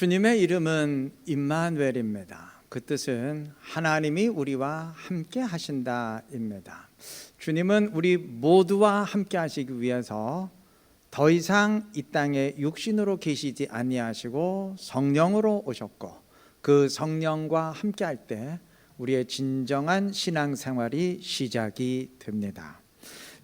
주님의 이름은 임마누엘입니다. 그 뜻은 하나님이 우리와 함께 하신다입니다. 주님은 우리 모두와 함께 하시기 위해서 더 이상 이 땅에 육신으로 계시지 아니하시고 성령으로 오셨고, 그 성령과 함께 할 때 우리의 진정한 신앙생활이 시작이 됩니다.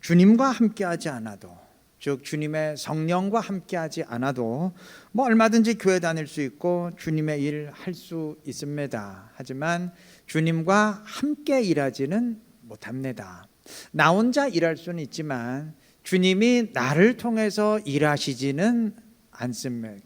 주님과 함께 하지 않아도, 즉 주님의 성령과 함께 하지 않아도 얼마든지 교회 다닐 수 있고 주님의 일 할 수 있습니다. 하지만 주님과 함께 일하지는 못합니다. 나 혼자 일할 수는 있지만 주님이 나를 통해서 일하시지는 않습니다.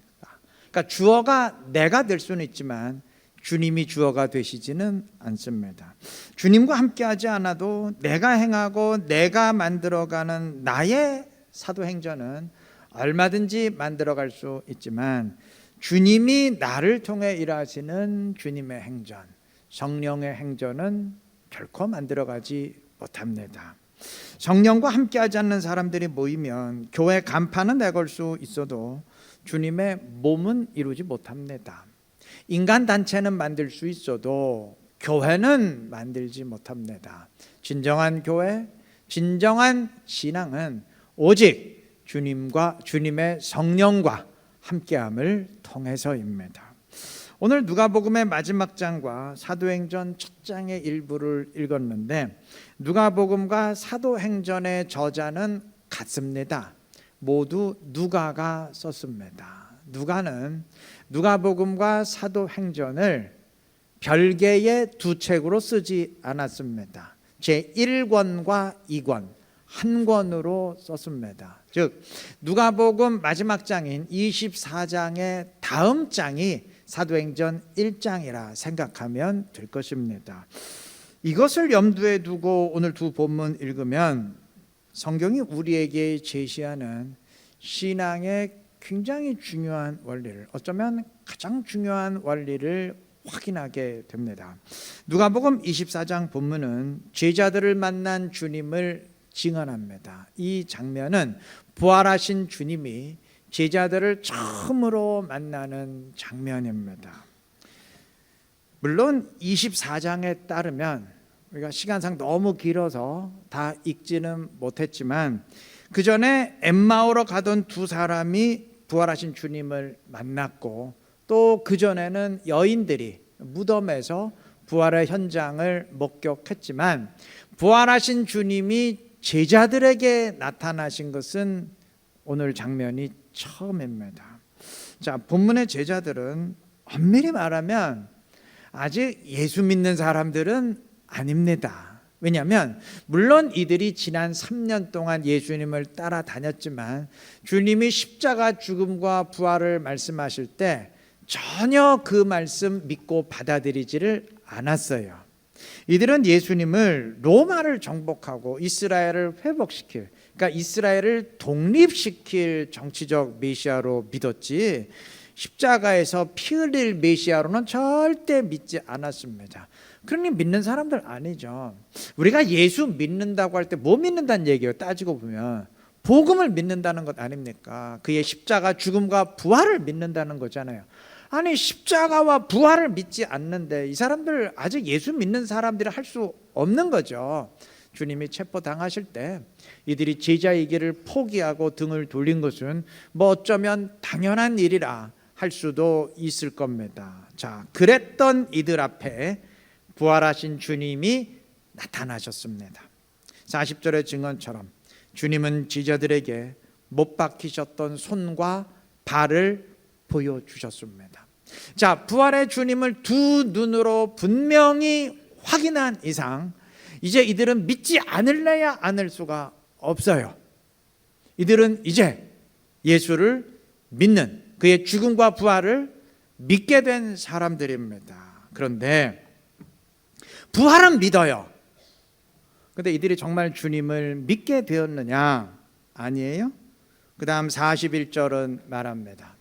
그러니까 주어가 내가 될 수는 있지만 주님이 주어가 되시지는 않습니다. 주님과 함께 하지 않아도 내가 행하고 내가 만들어가는 나의 사도행전은 얼마든지 만들어갈 수 있지만 주님이 나를 통해 일하시는 주님의 행전, 성령의 행전은 결코 만들어가지 못합니다. 성령과 함께하지 않는 사람들이 모이면 교회 간판은 내걸 수 있어도 주님의 몸은 이루지 못합니다. 인간 단체는 만들 수 있어도 교회는 만들지 못합니다. 진정한 교회, 진정한 신앙은 오직 주님의 성령과 함께함을 통해서입니다. 오늘 누가복음의 마지막 장과 사도행전 첫 장의 일부를 읽었는데, 누가복음과 사도행전의 저자는 같습니다. 모두 누가가 썼습니다. 누가는 누가복음과 사도행전을 별개의 두 책으로 쓰지 않았습니다. 제1권과 2권 한 권으로 썼습니다. 즉 누가복음 마지막 장인 24장의 다음 장이 사도행전 1장이라 생각하면 될 것입니다. 이것을 염두에 두고 오늘 두 본문 읽으면 성경이 우리에게 제시하는 신앙의 굉장히 중요한 원리를, 어쩌면 가장 중요한 원리를 확인하게 됩니다. 누가복음 24장 본문은 제자들을 만난 주님을 증언합니다. 이 장면은 부활하신 주님이 제자들을 처음으로 만나는 장면입니다. 물론 24장에 따르면 우리가 시간상 너무 길어서 다 읽지는 못했지만 그 전에 엠마오로 가던 두 사람이 부활하신 주님을 만났고, 또 그 전에는 여인들이 무덤에서 부활의 현장을 목격했지만 부활하신 주님이 제자들에게 나타나신 것은 오늘 장면이 처음입니다. 자, 본문의 제자들은 엄밀히 말하면 아직 예수 믿는 사람들은 아닙니다. 왜냐하면 물론 이들이 지난 3년 동안 예수님을 따라다녔지만 주님이 십자가 죽음과 부활을 말씀하실 때 전혀 그 말씀 믿고 받아들이지를 않았어요. 이들은 예수님을 로마를 정복하고 이스라엘을 회복시킬, 그러니까 이스라엘을 독립시킬 정치적 메시아로 믿었지 십자가에서 피 흘릴 메시아로는 절대 믿지 않았습니다. 그러니 믿는 사람들 아니죠. 우리가 예수 믿는다고 할 때 뭐 믿는다는 얘기예요? 따지고 보면 복음을 믿는다는 것 아닙니까? 그의 십자가 죽음과 부활을 믿는다는 거잖아요. 아니 십자가와 부활을 믿지 않는데 이 사람들 아직 예수 믿는 사람들이 할 수 없는 거죠. 주님이 체포당하실 때 이들이 제자의 길을 포기하고 등을 돌린 것은 어쩌면 당연한 일이라 할 수도 있을 겁니다. 자, 그랬던 이들 앞에 부활하신 주님이 나타나셨습니다. 40절의 증언처럼 주님은 제자들에게 못 박히셨던 손과 발을 보여주셨습니다. 자, 부활의 주님을 두 눈으로 분명히 확인한 이상 이제 이들은 믿지 않을래야 않을 수가 없어요. 이들은 이제 예수를 믿는, 그의 죽음과 부활을 믿게 된 사람들입니다. 그런데 부활은 믿어요. 그런데 이들이 정말 주님을 믿게 되었느냐? 아니에요. 그 다음 41절은 말합니다.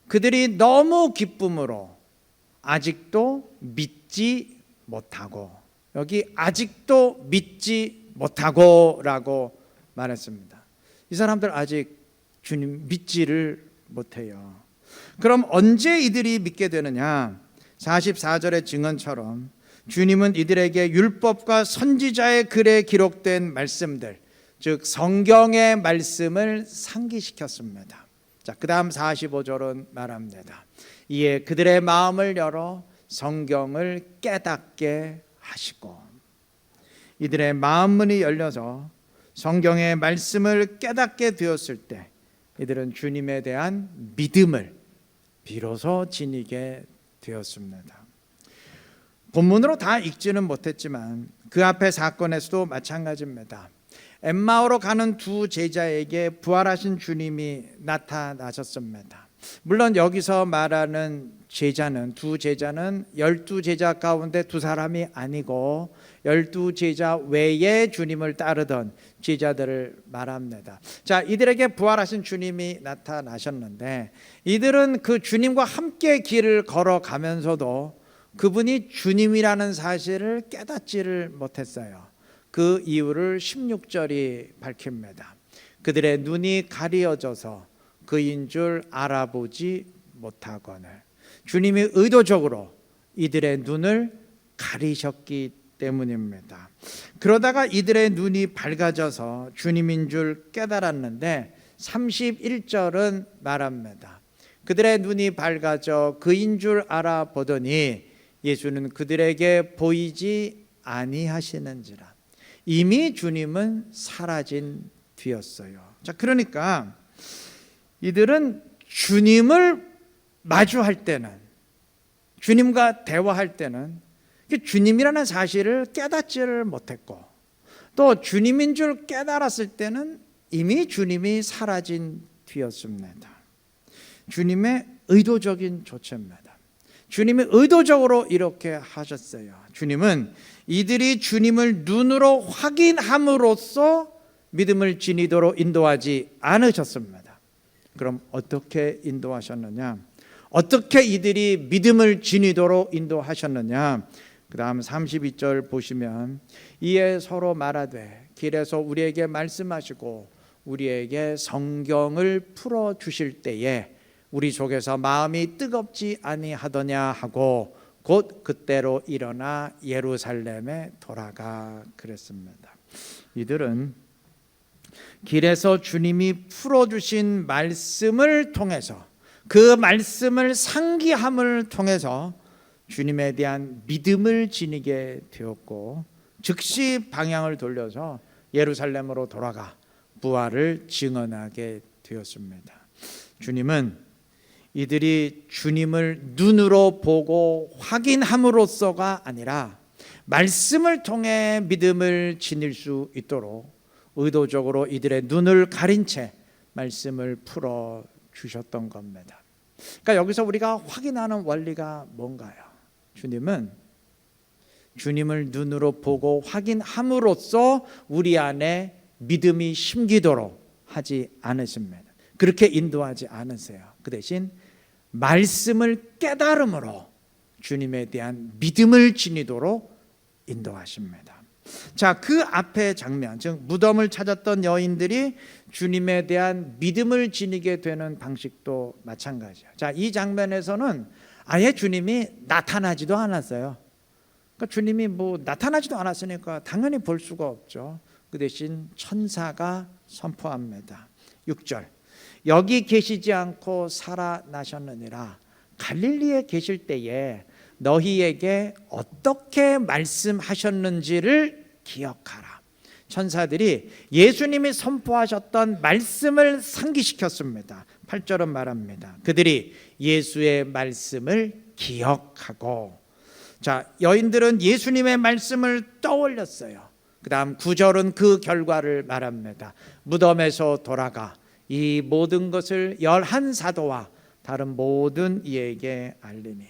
그들이 너무 기쁨으로 아직도 믿지 못하고, 여기 아직도 믿지 못하고 라고 말했습니다. 이 사람들 아직 주님 믿지를 못해요. 그럼 언제 이들이 믿게 되느냐? 44절의 증언처럼 주님은 이들에게 율법과 선지자의 글에 기록된 말씀들, 즉 성경의 말씀을 상기시켰습니다. 자, 그다음 45절은 말합니다. 이에 그들의 마음을 열어 성경을 깨닫게 하시고, 이들의 마음문이 열려서 성경의 말씀을 깨닫게 되었을 때 이들은 주님에 대한 믿음을 비로소 지니게 되었습니다. 본문으로 다 읽지는 못했지만 그 앞의 사건에서도 마찬가지입니다. 엠마오로 가는 두 제자에게 부활하신 주님이 나타나셨습니다. 물론 여기서 말하는 제자는, 두 제자는 12제자 가운데 두 사람이 아니고 12제자 외에 주님을 따르던 제자들을 말합니다. 자, 이들에게 부활하신 주님이 나타나셨는데 이들은 그 주님과 함께 길을 걸어가면서도 그분이 주님이라는 사실을 깨닫지를 못했어요. 그 이유를 16절이 밝힙니다. 그들의 눈이 가리어져서 그인 줄 알아보지 못하거늘. 주님이 의도적으로 이들의 눈을 가리셨기 때문입니다. 그러다가 이들의 눈이 밝아져서 주님인 줄 깨달았는데 31절은 말합니다. 그들의 눈이 밝아져 그인 줄 알아보더니 예수는 그들에게 보이지 아니하시는지라. 이미 주님은 사라진 뒤였어요. 자, 그러니까 이들은 주님을 마주할 때는, 주님과 대화할 때는 주님이라는 사실을 깨닫지를 못했고, 또 주님인 줄 깨달았을 때는 이미 주님이 사라진 뒤였습니다. 주님의 의도적인 조처입니다. 주님이 의도적으로 이렇게 하셨어요. 주님은 이들이 주님을 눈으로 확인함으로써 믿음을 지니도록 인도하지 않으셨습니다. 그럼 어떻게 인도하셨느냐? 어떻게 이들이 믿음을 지니도록 인도하셨느냐? 그 다음 32절 보시면 이에 서로 말하되 길에서 우리에게 말씀하시고 우리에게 성경을 풀어주실 때에 우리 속에서 마음이 뜨겁지 아니하더냐 하고 곧 그때로 일어나 예루살렘에 돌아가 그랬습니다. 이들은 길에서 주님이 풀어주신 말씀을 통해서, 그 말씀을 상기함을 통해서 주님에 대한 믿음을 지니게 되었고, 즉시 방향을 돌려서 예루살렘으로 돌아가 부활을 증언하게 되었습니다. 주님은 이들이 주님을 눈으로 보고 확인함으로써가 아니라 말씀을 통해 믿음을 지닐 수 있도록 의도적으로 이들의 눈을 가린 채 말씀을 풀어 주셨던 겁니다. 그러니까 여기서 우리가 확인하는 원리가 뭔가요? 주님은 주님을 눈으로 보고 확인함으로써 우리 안에 믿음이 심기도록 하지 않으십니다. 그렇게 인도하지 않으세요. 그 대신 말씀을 깨달음으로 주님에 대한 믿음을 지니도록 인도하십니다. 자, 그 앞의 장면, 즉 무덤을 찾았던 여인들이 주님에 대한 믿음을 지니게 되는 방식도 마찬가지예요. 자, 이 장면에서는 아예 주님이 나타나지도 않았어요. 그러니까 주님이 나타나지도 않았으니까 당연히 볼 수가 없죠. 그 대신 천사가 선포합니다. 6절. 여기 계시지 않고 살아나셨느니라. 갈릴리에 계실 때에 너희에게 어떻게 말씀하셨는지를 기억하라. 천사들이 예수님이 선포하셨던 말씀을 상기시켰습니다. 8절은 말합니다. 그들이 예수의 말씀을 기억하고, 자, 여인들은 예수님의 말씀을 떠올렸어요. 그 다음 9절은 그 결과를 말합니다. 무덤에서 돌아가 이 모든 것을 11사도와 다른 모든 이에게 알리니.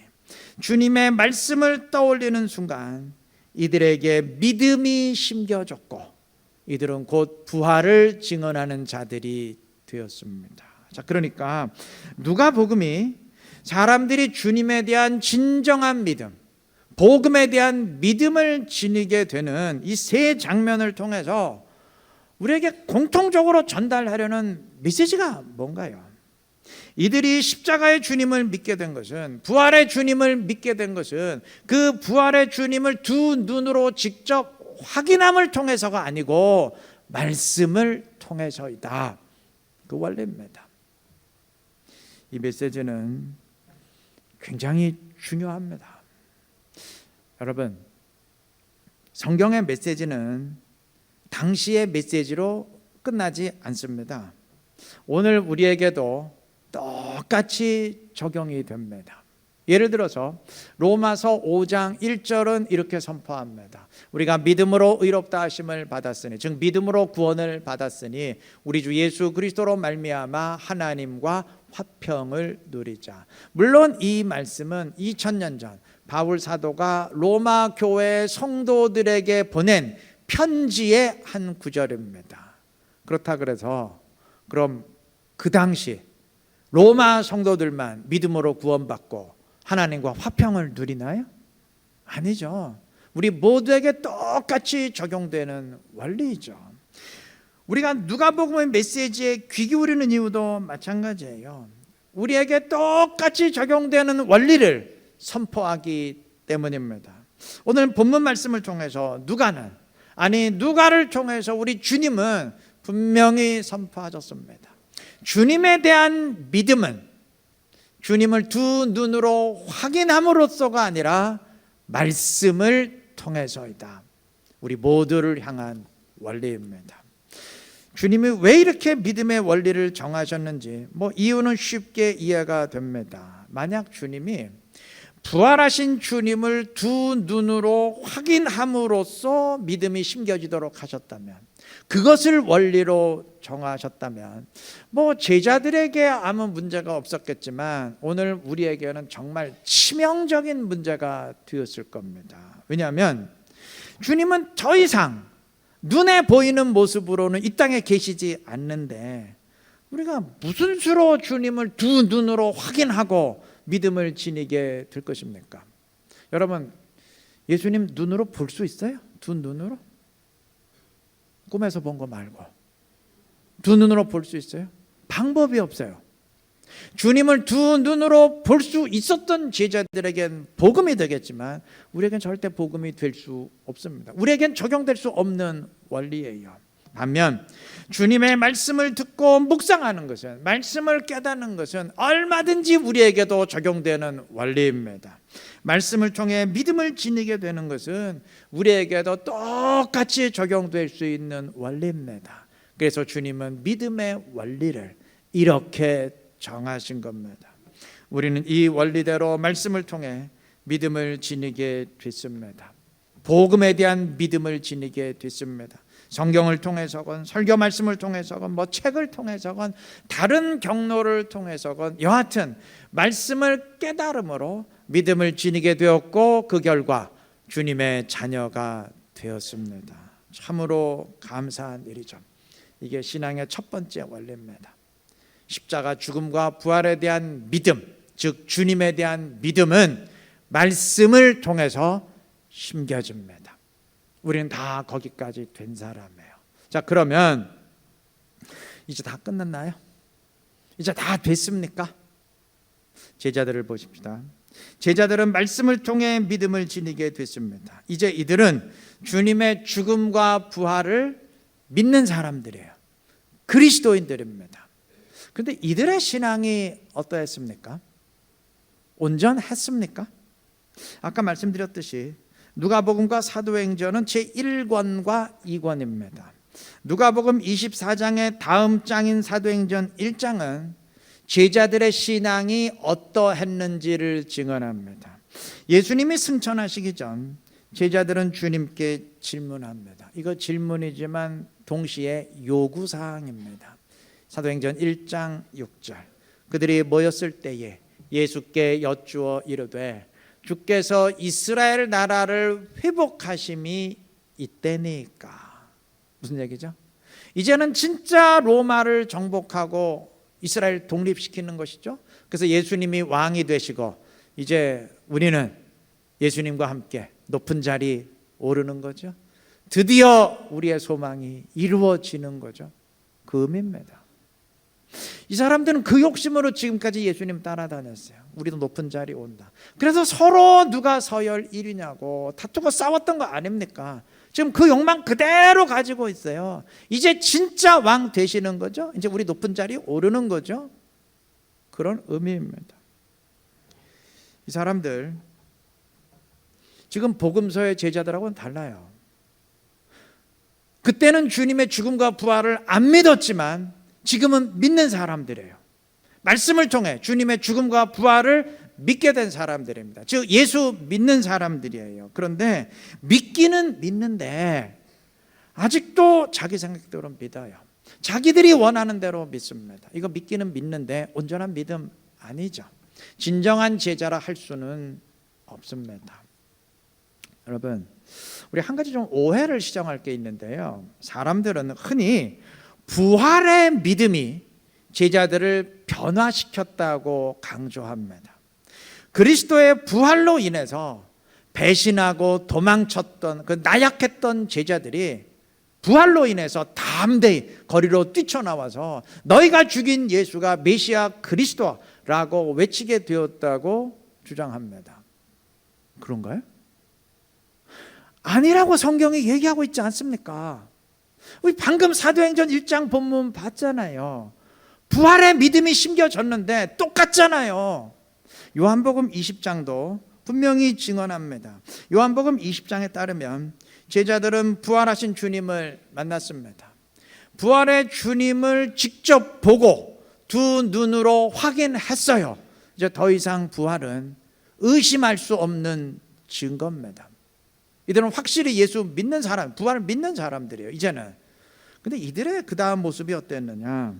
주님의 말씀을 떠올리는 순간 이들에게 믿음이 심겨졌고 이들은 곧 부활을 증언하는 자들이 되었습니다. 자, 그러니까 누가복음이 사람들이 주님에 대한 진정한 믿음, 복음에 대한 믿음을 지니게 되는 이 세 장면을 통해서 우리에게 공통적으로 전달하려는 메시지가 뭔가요? 이들이 십자가의 주님을 믿게 된 것은, 부활의 주님을 믿게 된 것은 그 부활의 주님을 두 눈으로 직접 확인함을 통해서가 아니고 말씀을 통해서이다. 그 원리입니다. 이 메시지는 굉장히 중요합니다. 여러분, 성경의 메시지는 당시의 메시지로 끝나지 않습니다. 오늘 우리에게도 똑같이 적용이 됩니다. 예를 들어서 로마서 5장 1절은 이렇게 선포합니다. 우리가 믿음으로 의롭다 하심을 받았으니, 즉 믿음으로 구원을 받았으니 우리 주 예수 그리스도로 말미암아 하나님과 화평을 누리자. 물론 이 말씀은 2000년 전 바울 사도가 로마 교회 성도들에게 보낸 편지의 한 구절입니다. 그렇다 그래서 그럼 그 당시 로마 성도들만 믿음으로 구원받고 하나님과 화평을 누리나요? 아니죠. 우리 모두에게 똑같이 적용되는 원리이죠. 우리가 누가복음의 메시지에 귀 기울이는 이유도 마찬가지예요. 우리에게 똑같이 적용되는 원리를 선포하기 때문입니다. 오늘 본문 말씀을 통해서 누가를 통해서 우리 주님은 분명히 선포하셨습니다. 주님에 대한 믿음은 주님을 두 눈으로 확인함으로써가 아니라 말씀을 통해서이다. 우리 모두를 향한 원리입니다. 주님이 왜 이렇게 믿음의 원리를 정하셨는지 이유는 쉽게 이해가 됩니다. 만약 주님이 부활하신 주님을 두 눈으로 확인함으로써 믿음이 심겨지도록 하셨다면, 그것을 원리로 정하셨다면 제자들에게 아무 문제가 없었겠지만 오늘 우리에게는 정말 치명적인 문제가 되었을 겁니다. 왜냐하면 주님은 더 이상 눈에 보이는 모습으로는 이 땅에 계시지 않는데 우리가 무슨 수로 주님을 두 눈으로 확인하고 믿음을 지니게 될 것입니까? 여러분, 예수님 눈으로 볼 수 있어요? 두 눈으로? 꿈에서 본 거 말고 두 눈으로 볼 수 있어요? 방법이 없어요. 주님을 두 눈으로 볼 수 있었던 제자들에겐 복음이 되겠지만 우리에겐 절대 복음이 될 수 없습니다. 우리에겐 적용될 수 없는 원리예요. 반면 주님의 말씀을 듣고 묵상하는 것은, 말씀을 깨닫는 것은 얼마든지 우리에게도 적용되는 원리입니다. 말씀을 통해 믿음을 지니게 되는 것은 우리에게도 똑같이 적용될 수 있는 원리입니다. 그래서 주님은 믿음의 원리를 이렇게 정하신 겁니다. 우리는 이 원리대로 말씀을 통해 믿음을 지니게 됐습니다. 복음에 대한 믿음을 지니게 됐습니다. 성경을 통해서건 설교 말씀을 통해서건 책을 통해서건 다른 경로를 통해서건 여하튼 말씀을 깨달음으로 믿음을 지니게 되었고 그 결과 주님의 자녀가 되었습니다. 참으로 감사한 일이죠. 이게 신앙의 첫 번째 원리입니다. 십자가 죽음과 부활에 대한 믿음, 즉 주님에 대한 믿음은 말씀을 통해서 심겨집니다. 우리는 다 거기까지 된 사람이에요. 자, 그러면 이제 다 끝났나요? 이제 다 됐습니까? 제자들을 보십시다. 제자들은 말씀을 통해 믿음을 지니게 됐습니다. 이제 이들은 주님의 죽음과 부활을 믿는 사람들이에요. 그리스도인들입니다. 그런데 이들의 신앙이 어떠했습니까? 온전했습니까? 아까 말씀드렸듯이 누가복음과 사도행전은 제1권과 2권입니다. 누가복음 24장의 다음 장인 사도행전 1장은 제자들의 신앙이 어떠했는지를 증언합니다. 예수님이 승천하시기 전 제자들은 주님께 질문합니다. 이거 질문이지만 동시에 요구사항입니다. 사도행전 1장 6절, 그들이 모였을 때에 예수께 여쭈어 이르되 주께서 이스라엘 나라를 회복하심이 이때니까. 무슨 얘기죠? 이제는 진짜 로마를 정복하고 이스라엘 독립시키는 것이죠. 그래서 예수님이 왕이 되시고 이제 우리는 예수님과 함께 높은 자리 오르는 거죠. 드디어 우리의 소망이 이루어지는 거죠. 그 의미입니다. 이 사람들은 그 욕심으로 지금까지 예수님 따라다녔어요. 우리도 높은 자리 온다. 그래서 서로 누가 서열 1위냐고 다투고 싸웠던 거 아닙니까? 지금 그 욕망 그대로 가지고 있어요. 이제 진짜 왕 되시는 거죠. 이제 우리 높은 자리 오르는 거죠. 그런 의미입니다. 이 사람들 지금 복음서의 제자들하고는 달라요. 그때는 주님의 죽음과 부활을 안 믿었지만 지금은 믿는 사람들이에요. 말씀을 통해 주님의 죽음과 부활을 믿게 된 사람들입니다. 즉 예수 믿는 사람들이에요. 그런데 믿기는 믿는데 아직도 자기 생각대로 믿어요. 자기들이 원하는 대로 믿습니다. 이거 믿기는 믿는데 온전한 믿음 아니죠. 진정한 제자라 할 수는 없습니다. 여러분, 우리 한 가지 좀 오해를 시정할 게 있는데요. 사람들은 흔히 부활의 믿음이 제자들을 변화시켰다고 강조합니다. 그리스도의 부활로 인해서 배신하고 도망쳤던 그 나약했던 제자들이 부활로 인해서 담대히 거리로 뛰쳐나와서 너희가 죽인 예수가 메시아 그리스도라고 외치게 되었다고 주장합니다. 그런가요? 아니라고 성경이 얘기하고 있지 않습니까? 우리 방금 사도행전 1장 본문 봤잖아요. 부활의 믿음이 심겨졌는데 똑같잖아요. 요한복음 20장도 분명히 증언합니다. 요한복음 20장에 따르면 제자들은 부활하신 주님을 만났습니다. 부활의 주님을 직접 보고 두 눈으로 확인했어요. 이제 더 이상 부활은 의심할 수 없는 증거입니다. 이들은 확실히 예수 믿는 사람, 부활을 믿는 사람들이에요. 이제는. 근데 이들의 그 다음 모습이 어땠느냐?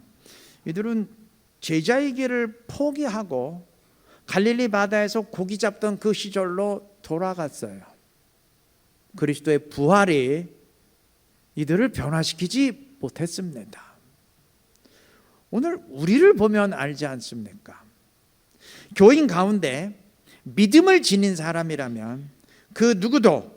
이들은 제자의 길을 포기하고 갈릴리 바다에서 고기 잡던 그 시절로 돌아갔어요. 그리스도의 부활이 이들을 변화시키지 못했습니다. 오늘 우리를 보면 알지 않습니까? 교인 가운데 믿음을 지닌 사람이라면 그 누구도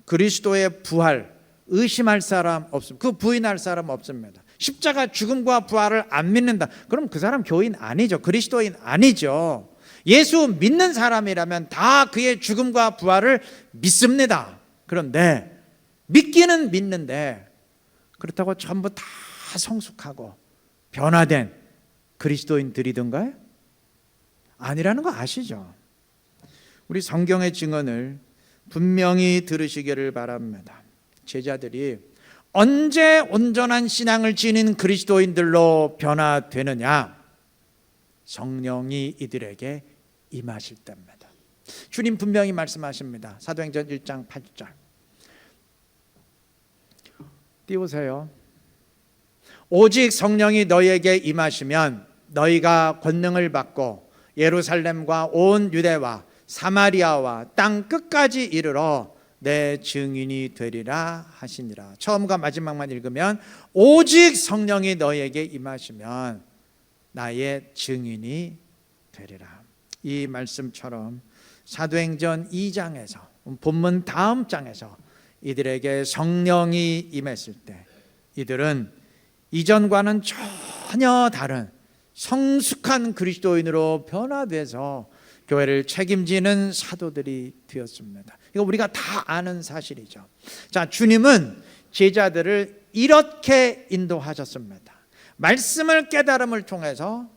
그리스도의 부활 의심할 사람 없습니다. 그 부인할 사람 없습니다. 십자가 죽음과 부활을 안 믿는다. 그럼 그 사람 교인 아니죠. 그리스도인 아니죠. 예수 믿는 사람이라면 다 그의 죽음과 부활을 믿습니다. 그런데 믿기는 믿는데 그렇다고 전부 다 성숙하고 변화된 그리스도인들이던가요? 아니라는 거 아시죠? 우리 성경의 증언을 분명히 들으시기를 바랍니다. 제자들이 언제 온전한 신앙을 지닌 그리스도인들로 변화되느냐? 성령이 이들에게 임하실 때입니다. 주님 분명히 말씀하십니다. 사도행전 1장 8절 띄우세요. 오직 성령이 너희에게 임하시면 너희가 권능을 받고 예루살렘과 온 유대와 사마리아와 땅 끝까지 이르러 내 증인이 되리라 하시니라. 처음과 마지막만 읽으면 오직 성령이 너희에게 임하시면 나의 증인이 되리라. 이 말씀처럼 사도행전 2장에서 본문 다음 장에서 이들에게 성령이 임했을 때 이들은 이전과는 전혀 다른 성숙한 그리스도인으로 변화돼서 교회를 책임지는 사도들이 되었습니다. 이거 우리가 다 아는 사실이죠. 자, 주님은 제자들을 이렇게 인도하셨습니다. 말씀을 깨달음을 통해서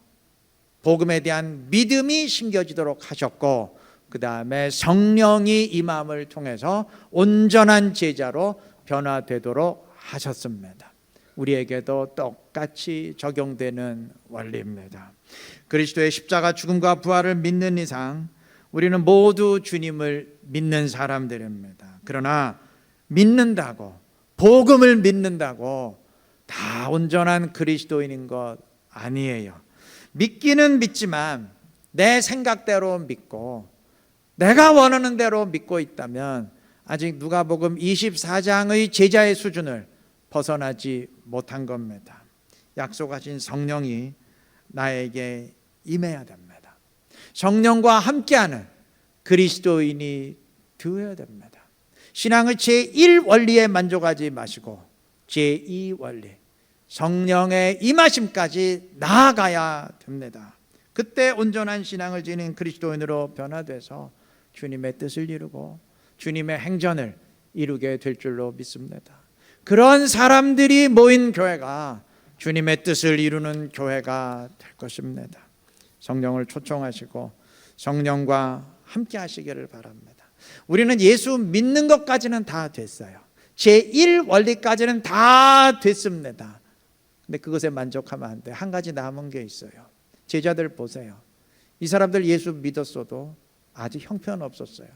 복음에 대한 믿음이 심겨지도록 하셨고 그 다음에 성령이 임함을 통해서 온전한 제자로 변화되도록 하셨습니다. 우리에게도 똑같이 적용되는 원리입니다. 그리스도의 십자가 죽음과 부활을 믿는 이상 우리는 모두 주님을 믿는 사람들입니다. 그러나 믿는다고 복음을 믿는다고 다 온전한 그리스도인인 것 아니에요. 믿기는 믿지만 내 생각대로 믿고 내가 원하는 대로 믿고 있다면 아직 누가복음 24장의 제자의 수준을 벗어나지 못한 겁니다. 약속하신 성령이 나에게 임해야 됩니다. 성령과 함께하는 그리스도인이 되어야 됩니다. 신앙의 제1원리에 만족하지 마시고 제2원리, 성령의 임하심까지 나아가야 됩니다. 그때 온전한 신앙을 지닌 그리스도인으로 변화돼서 주님의 뜻을 이루고 주님의 행전을 이루게 될 줄로 믿습니다. 그런 사람들이 모인 교회가 주님의 뜻을 이루는 교회가 될 것입니다. 성령을 초청하시고 성령과 함께 하시기를 바랍니다. 우리는 예수 믿는 것까지는 다 됐어요. 제1원리까지는 다 됐습니다. 근데 그것에 만족하면 안 돼요. 한 가지 남은 게 있어요. 제자들 보세요. 이 사람들 예수 믿었어도 아직 형편없었어요.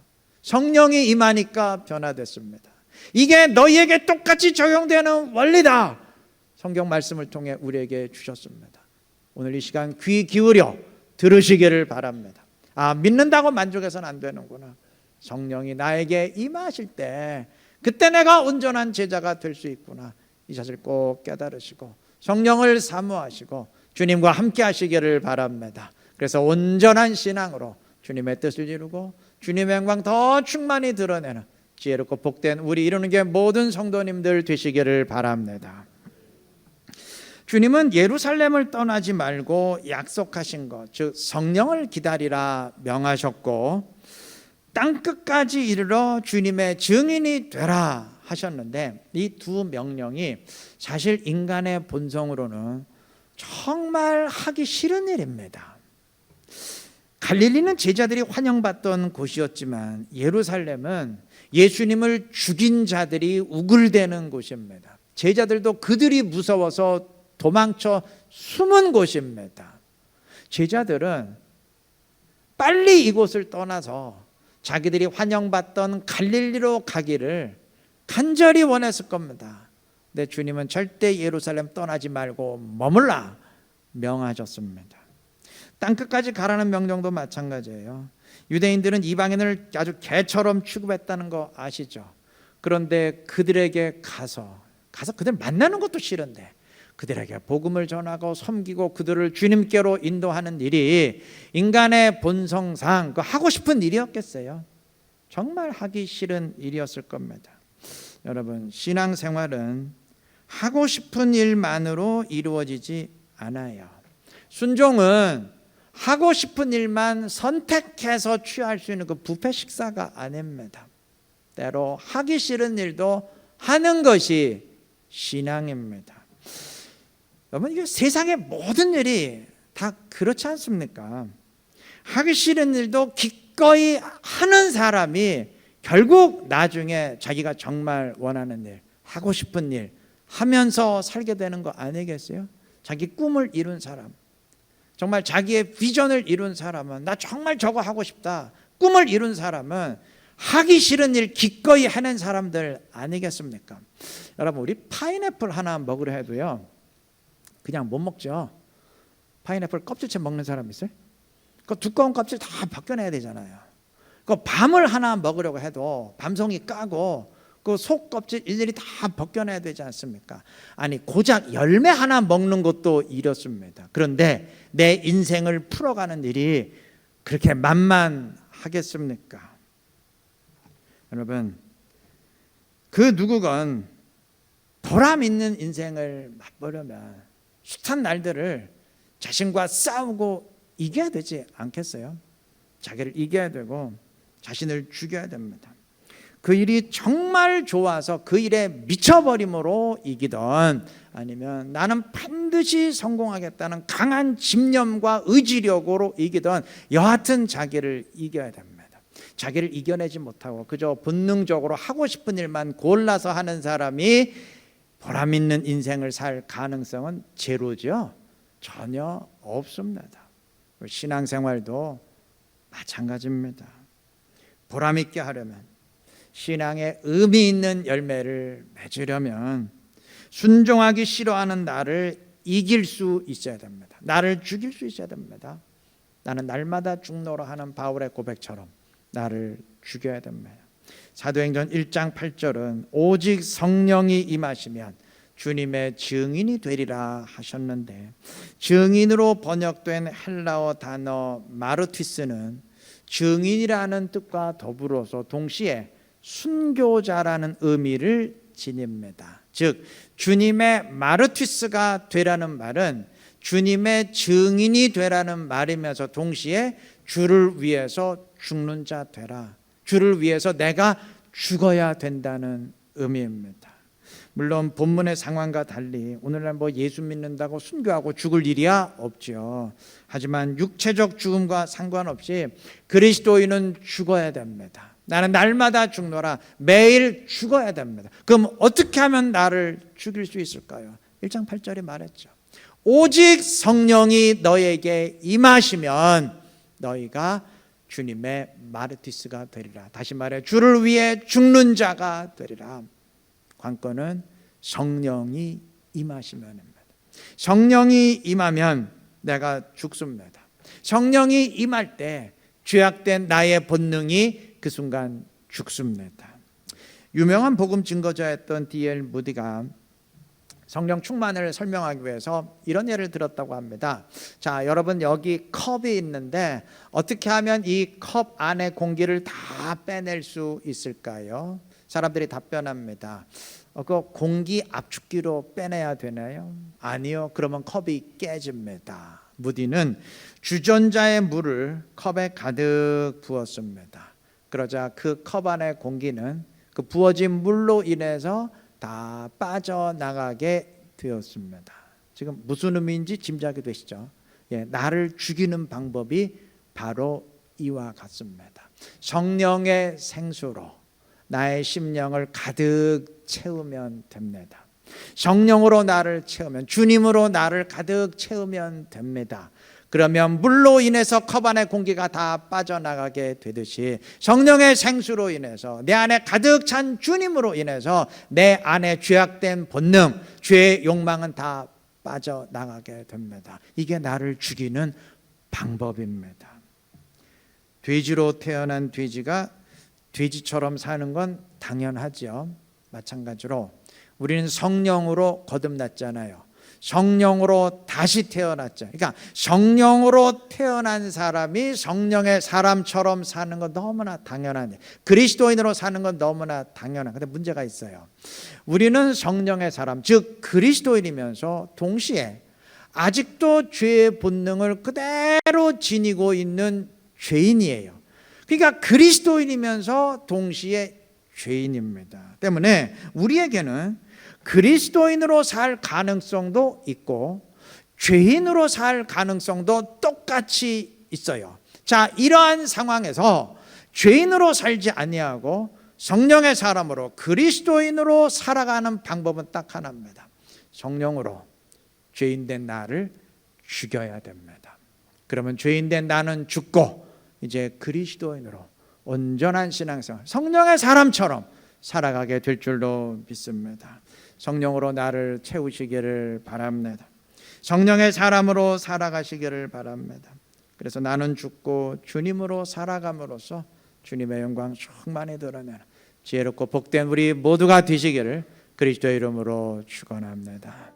성령이 임하니까 변화됐습니다. 이게 너희에게 똑같이 적용되는 원리다. 성경 말씀을 통해 우리에게 주셨습니다. 오늘 이 시간 귀 기울여 들으시기를 바랍니다. 아, 믿는다고 만족해서는 안 되는구나. 성령이 나에게 임하실 때 그때 내가 온전한 제자가 될 수 있구나. 이 사실을 꼭 깨달으시고 성령을 사모하시고 주님과 함께 하시기를 바랍니다. 그래서 온전한 신앙으로 주님의 뜻을 이루고 주님의 영광 더 충만히 드러내는 지혜롭고 복된 우리 이루는 게 모든 성도님들 되시기를 바랍니다. 주님은 예루살렘을 떠나지 말고 약속하신 것, 즉 성령을 기다리라 명하셨고 땅끝까지 이르러 주님의 증인이 되라 하셨는데 이 두 명령이 사실 인간의 본성으로는 정말 하기 싫은 일입니다. 갈릴리는 제자들이 환영받던 곳이었지만 예루살렘은 예수님을 죽인 자들이 우글대는 곳입니다. 제자들도 그들이 무서워서 도망쳐 숨은 곳입니다. 제자들은 빨리 이곳을 떠나서 자기들이 환영받던 갈릴리로 가기를 간절히 원했을 겁니다. 근데 주님은 절대 예루살렘 떠나지 말고 머물라 명하셨습니다. 땅끝까지 가라는 명령도 마찬가지예요. 유대인들은 이방인을 아주 개처럼 취급했다는 거 아시죠? 그런데 그들에게 가서 그들 만나는 것도 싫은데 그들에게 복음을 전하고 섬기고 그들을 주님께로 인도하는 일이 인간의 본성상 하고 싶은 일이었겠어요? 정말 하기 싫은 일이었을 겁니다. 여러분, 신앙생활은 하고 싶은 일만으로 이루어지지 않아요. 순종은 하고 싶은 일만 선택해서 취할 수 있는 그 뷔페 식사가 아닙니다. 때로 하기 싫은 일도 하는 것이 신앙입니다. 여러분, 이게 세상의 모든 일이 다 그렇지 않습니까? 하기 싫은 일도 기꺼이 하는 사람이 결국 나중에 자기가 정말 원하는 일, 하고 싶은 일 하면서 살게 되는 거 아니겠어요? 자기 꿈을 이룬 사람, 정말 자기의 비전을 이룬 사람은 나 정말 저거 하고 싶다 꿈을 이룬 사람은 하기 싫은 일 기꺼이 하는 사람들 아니겠습니까? 여러분, 우리 파인애플 하나 먹으려 해도요 그냥 못 먹죠. 파인애플 껍질째 먹는 사람 있어요? 그 두꺼운 껍질 다 벗겨내야 되잖아요. 그 밤을 하나 먹으려고 해도 밤송이 까고 그 속 껍질 일일이 다 벗겨내야 되지 않습니까? 아니, 고작 열매 하나 먹는 것도 이렇습니다. 그런데 내 인생을 풀어가는 일이 그렇게 만만하겠습니까? 여러분, 그 누구건 보람 있는 인생을 맛보려면 숱한 날들을 자신과 싸우고 이겨야 되지 않겠어요? 자기를 이겨야 되고 자신을 죽여야 됩니다. 그 일이 정말 좋아서 그 일에 미쳐버림으로 이기던 아니면 나는 반드시 성공하겠다는 강한 집념과 의지력으로 이기던 여하튼 자기를 이겨야 됩니다. 자기를 이겨내지 못하고 그저 본능적으로 하고 싶은 일만 골라서 하는 사람이 보람 있는 인생을 살 가능성은 제로죠. 전혀 없습니다. 신앙생활도 마찬가지입니다. 보람 있게 하려면, 신앙에 의미 있는 열매를 맺으려면 순종하기 싫어하는 나를 이길 수 있어야 됩니다. 나를 죽일 수 있어야 됩니다. 나는 날마다 죽노라 하는 바울의 고백처럼 나를 죽여야 됩니다. 사도행전 1장 8절은 오직 성령이 임하시면 주님의 증인이 되리라 하셨는데, 증인으로 번역된 헬라어 단어 마르티스는 증인이라는 뜻과 더불어서 동시에 순교자라는 의미를 진입니다. 즉 주님의 마르티스가 되라는 말은 주님의 증인이 되라는 말이면서 동시에 주를 위해서 죽는 자 되라. 주를 위해서 내가 죽어야 된다는 의미입니다. 물론 본문의 상황과 달리 오늘날 뭐 예수 믿는다고 순교하고 죽을 일이야 없죠. 하지만 육체적 죽음과 상관없이 그리스도인은 죽어야 됩니다. 나는 날마다 죽노라. 매일 죽어야 됩니다. 그럼 어떻게 하면 나를 죽일 수 있을까요? 1장 8절에 말했죠. 오직 성령이 너에게 임하시면 너희가 주님의 마르티스가 되리라. 다시 말해 주를 위해 죽는 자가 되리라. 관건은 성령이 임하시면입니다. 성령이 임하면 내가 죽습니다. 성령이 임할 때 죄악된 나의 본능이 그 순간 죽습니다. 유명한 복음 증거자였던 D.L. 무디가 성령 충만을 설명하기 위해서 이런 예를 들었다고 합니다. 자, 여러분 여기 컵이 있는데 어떻게 하면 이 컵 안에 공기를 다 빼낼 수 있을까요? 사람들이 답변합니다. 그 공기 압축기로 빼내야 되나요? 아니요. 그러면 컵이 깨집니다. 무디는 주전자의 물을 컵에 가득 부었습니다. 그러자 그 컵 안의 공기는 그 부어진 물로 인해서 다 빠져나가게 되었습니다. 지금 무슨 의미인지 짐작이 되시죠? 나를 죽이는 방법이 바로 이와 같습니다. 성령의 생수로 나의 심령을 가득 채우면 됩니다. 성령으로 나를 채우면, 주님으로 나를 가득 채우면 됩니다. 그러면 물로 인해서 컵 안의 공기가 다 빠져나가게 되듯이 성령의 생수로 인해서 내 안에 가득 찬 주님으로 인해서 내 안에 죄악된 본능, 죄의 욕망은 다 빠져나가게 됩니다. 이게 나를 죽이는 방법입니다. 돼지로 태어난 돼지가 돼지처럼 사는 건 당연하죠. 마찬가지로 우리는 성령으로 거듭났잖아요. 성령으로 다시 태어났죠. 그러니까 성령으로 태어난 사람이 성령의 사람처럼 사는 건 너무나 당연한데, 그리스도인으로 사는 건 너무나 당연한. 근데 문제가 있어요. 우리는 성령의 사람, 즉 그리스도인이면서 동시에 아직도 죄의 본능을 그대로 지니고 있는 죄인이에요. 그러니까 그리스도인이면서 동시에 죄인입니다. 때문에 우리에게는 그리스도인으로 살 가능성도 있고 죄인으로 살 가능성도 똑같이 있어요. 자, 이러한 상황에서 죄인으로 살지 아니하고 성령의 사람으로 그리스도인으로 살아가는 방법은 딱 하나입니다. 성령으로 죄인된 나를 죽여야 됩니다. 그러면 죄인된 나는 죽고 이제 그리스도인으로 온전한 신앙생활, 성령의 사람처럼 살아가게 될 줄로 믿습니다. 성령으로 나를 채우시기를 바랍니다. 성령의 사람으로 살아가시기를 바랍니다. 그래서 나는 죽고 주님으로 살아감으로써 주님의 영광 충만히 드러내는 지혜롭고 복된 우리 모두가 되시기를 그리스도의 이름으로 축원합니다.